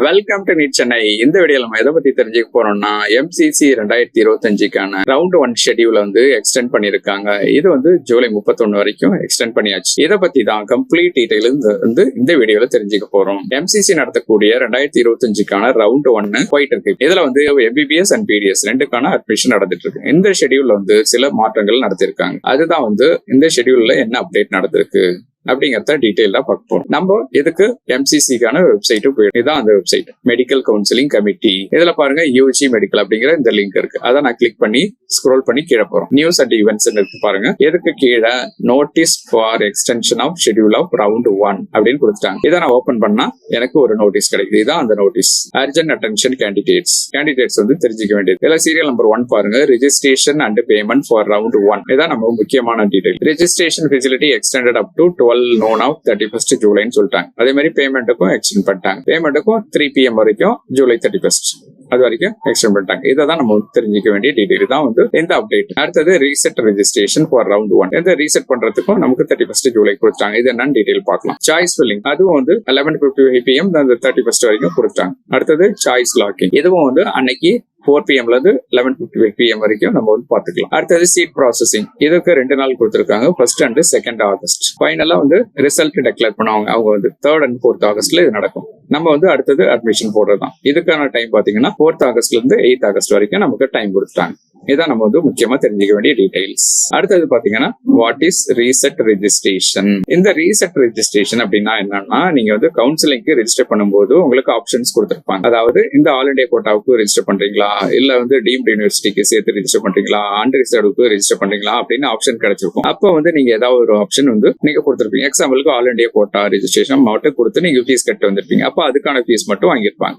Welcome to NEET Chennai. இந்த வீடியோல நம்ம எதை பத்தி தெரிஞ்சுக்க போறோம்னா, எம்சிசி 2025க்கான ரவுண்ட் 1 ஷெட்யூல எக்ஸ்டெண்ட் பண்ணிருக்காங்க. இது ஜூலை 31 வரைக்கும் எக்ஸ்டெண்ட் பண்ணியாச்சு. இதை பத்தி தான் கம்ப்ளீட் டீடைல் இந்த வீடியோல தெரிஞ்சுக்க போறோம். எம்சிசி நடத்தக்கூடிய 2025க்கான ரவுண்ட் 1 போயிட்டு இருக்கு. இதுல எம்பிபிஎஸ் அண்ட் பிடிஎஸ் ரெண்டுக்கான அட்மிஷன் நடந்துட்டு இருக்கு. இந்த ஷெட்யூல்ல சில மாற்றங்கள் நடத்திருக்காங்க. அதுதான் இந்த ஷெட்யூல்ல என்ன அப்டேட் நடந்திருக்கு அப்படிங்கறத டீடைலா பார்க்க போறோம். நம்ம இதுக்கு எம்சிசிக்கான வெப்சைட் போயிடும். இதான் அந்த வெப்சைட், மெடிக்கல் கவுன்சிலிங் கமிட்டி. இதுல பாருங்க யூஜி மெடிக்கல் அப்படிங்கிற இந்த லிங்க் இருக்கு. அதை நான் கிளிக் பண்ணி ஸ்க்ரோல் பண்ணி கீழே போறோம். நியூஸ் அண்ட் ஈவென்ட்ஸ் இருக்கு பாருங்க. இதுக்கு கீழே notice for extension of schedule of round 1 அப்படின்னு கொடுத்துட்டாங்க. இதை நான் ஓபன் பண்ணா எனக்கு ஒரு நோட்டீஸ் கிடைக்குது. இதான் அந்த நோட்டீஸ். அர்ஜென்ட் அட்டென்ஷன் கேண்டிடேட்ஸ் தெரிஞ்சுக்க வேண்டியது. இதுல சீரியல் நம்பர் 1 பாருங்க, registration and payment for round 1. இதான் நம்ம முக்கியமான detail. Registration facility extended up to 12 known of 31st ஜூலைன்னு சொல்லிட்டாங்க. அதே மாதிரி பேமெண்ட்டுக்கும் எக்ஸ்டெண்ட் பண்ணிட்டாங்க. பேமெண்ட்டுக்கும் 3 PM வரைக்கும் ஜூலை 31st அது வரைக்கும் எக்ஸ்டெண்ட் பண்ணிட்டாங்க. இதான் நம்ம தெரிஞ்சுக்க வேண்டிய டீடைல் தான் இந்த அப்டேட். அடுத்தது ரீசெட் ரெஜிஸ்ட்ரேஷன் ஃபார் ரவுண்ட் 1. இந்த ரீசெட் பண்றதுக்கும் நமக்கு 31st ஜூலை கொடுத்தாங்க. இது என்னன்னு டீடைல் பார்க்கலாம். சாய்ஸ் ஃபில்லிங் அதுவும் 11:55 PM 31st வரைக்கும் கொடுத்தாங்க. அடுத்தது சாய்ஸ் லாக்கிங் இதுவும் அன்னைக்கு 4 PM 11:55 PM வரைக்கும் நம்ம பாத்துக்கலாம். அடுத்தது சீட் ப்ராசஸிங் இதுக்கு 2 நாள் கொடுத்திருக்காங்க. 1st and 2nd August. ஃபைனலா ரிசல்ட் டிக்ளேர் பண்ணுவாங்க. அவங்க 3rd and 4th ஆகஸ்ட்ல இது நடக்கும். நம்ம அடுத்தது அட்மிஷன் போடுறதுதான். இதுக்கான டைம் பாத்தீங்கன்னா 4th ஆகஸ்ட்ல இருந்து 8th ஆகஸ்ட் வரைக்கும் நமக்கு டைம் கொடுத்தாங்க. இதான் நம்ம முக்கியமா தெரிஞ்சுக்க வேண்டிய டீடைல்ஸ். அடுத்தது பாத்தீங்கன்னா வாட் இஸ் ரீசெட் ரெஜிஸ்ட்ரேஷன். இந்த ரீசெட் ரெஜிஸ்ட்ரேஷன் அப்படின்னா என்னன்னா, நீங்க கவுன்சிலிங்க்கு ரெஜிஸ்டர் பண்ணும்போது உங்களுக்கு ஆப்ஷன்ஸ் கொடுத்திருப்பாங்க. அதாவது இந்த ஆல் இண்டியா கோட்டாவுக்கு ரெஜிஸ்டர் பண்றீங்களா, இல்ல டீம்டு யூனிவர்சிட்டிக்கு சேர்த்து ரெஜிஸ்டர் பண்றீங்களா, அன்ரிசர்வ்டுக்கு ரெஜிஸ்டர் பண்றீங்களா அப்படின்னு ஆப்ஷன் கிடைச்சிருக்கும். அப்போ நீங்க ஏதாவது ஒரு ஆப்ஷன் நீங்க கொடுத்திருப்பீங்க. எக்ஸாம்பிளுக்கு ஆல் இண்டியா கோட்டா ரெஜிஸ்ட்ரேஷன் மட்டும் கொடுத்து நீங்க ஃபீஸ் கட்ட வந்திருப்பீங்க. அப்போ அதுக்கான ஃபீஸ் மட்டும் வாங்கியிருப்பாங்க.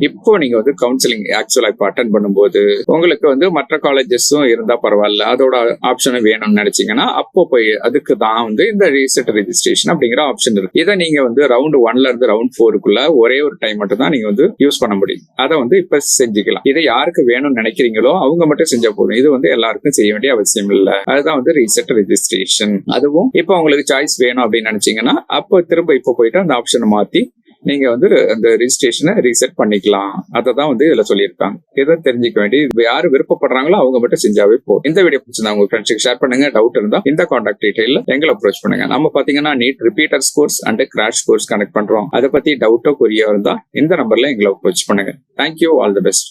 இப்போ நீங்க கவுன்சிலிங் ஆக்சுவலா இப்போ அட்டென்ட் பண்ணும்போது உங்களுக்கு மற்ற காலேஜஸும் இருந்தா பரவாயில்ல, அதோட ஆப்ஷன் வேணும்னு நினைச்சீங்கன்னா அப்போ போய் அதுக்கு தான் இந்த ரீசெட் ரெஜிஸ்ட்ரேஷன் அப்படிங்கிற ஆப்ஷன் இருக்கு. இதை நீங்க ரவுண்ட் 1ல இருந்து ரவுண்ட் 4க்குள்ள ஒரே ஒரு டைம் மட்டும் தான் நீங்க யூஸ் பண்ண முடியும். அதை இப்ப செஞ்சுக்கலாம். இதை யாருக்கு வேணும்னு நினைக்கிறீங்களோ அவங்க மட்டும் செஞ்சா போதும். இது எல்லாருக்கும் செய்ய வேண்டிய அவசியம் இல்ல. அதுதான் ரீசெட் ரெஜிஸ்ட்ரேஷன். அதுவும் இப்போ உங்களுக்கு சாய்ஸ் வேணும் அப்படின்னு நினைச்சீங்கன்னா அப்போ திரும்ப இப்போ போயிட்டு அந்த ஆப்ஷனை மாத்தி நீங்க அந்த ரெஜிஸ்ட்ரேஷனை ரீசெட் பண்ணிக்கலாம். அததான் இதுல சொல்லியிருக்காங்க. இதை தெரிஞ்சுக்க வேண்டிய யாரு விருப்பப்படுறாங்களோ அவங்க மட்டும் செஞ்சாவே போதும். இந்த வீடியோ பிடிச்சிருந்தா உங்க ஃப்ரெண்ட்ஸுக்கு ஷேர் பண்ணுங்க. டவுட் இருந்தா இந்த கான்டாக்ட் டீடைல்ல எங்களை அப்ரோச் பண்ணுங்க. நம்ம பாத்தீங்கன்னா NEET repeaters course and crash course connect பண்றோம். அதை பத்தி டவுட்டோ கொரியோ இருந்தா இந்த நம்பர்ல எங்களை அப்ரோச் பண்ணுங்க. தேங்க்யூ. All the best.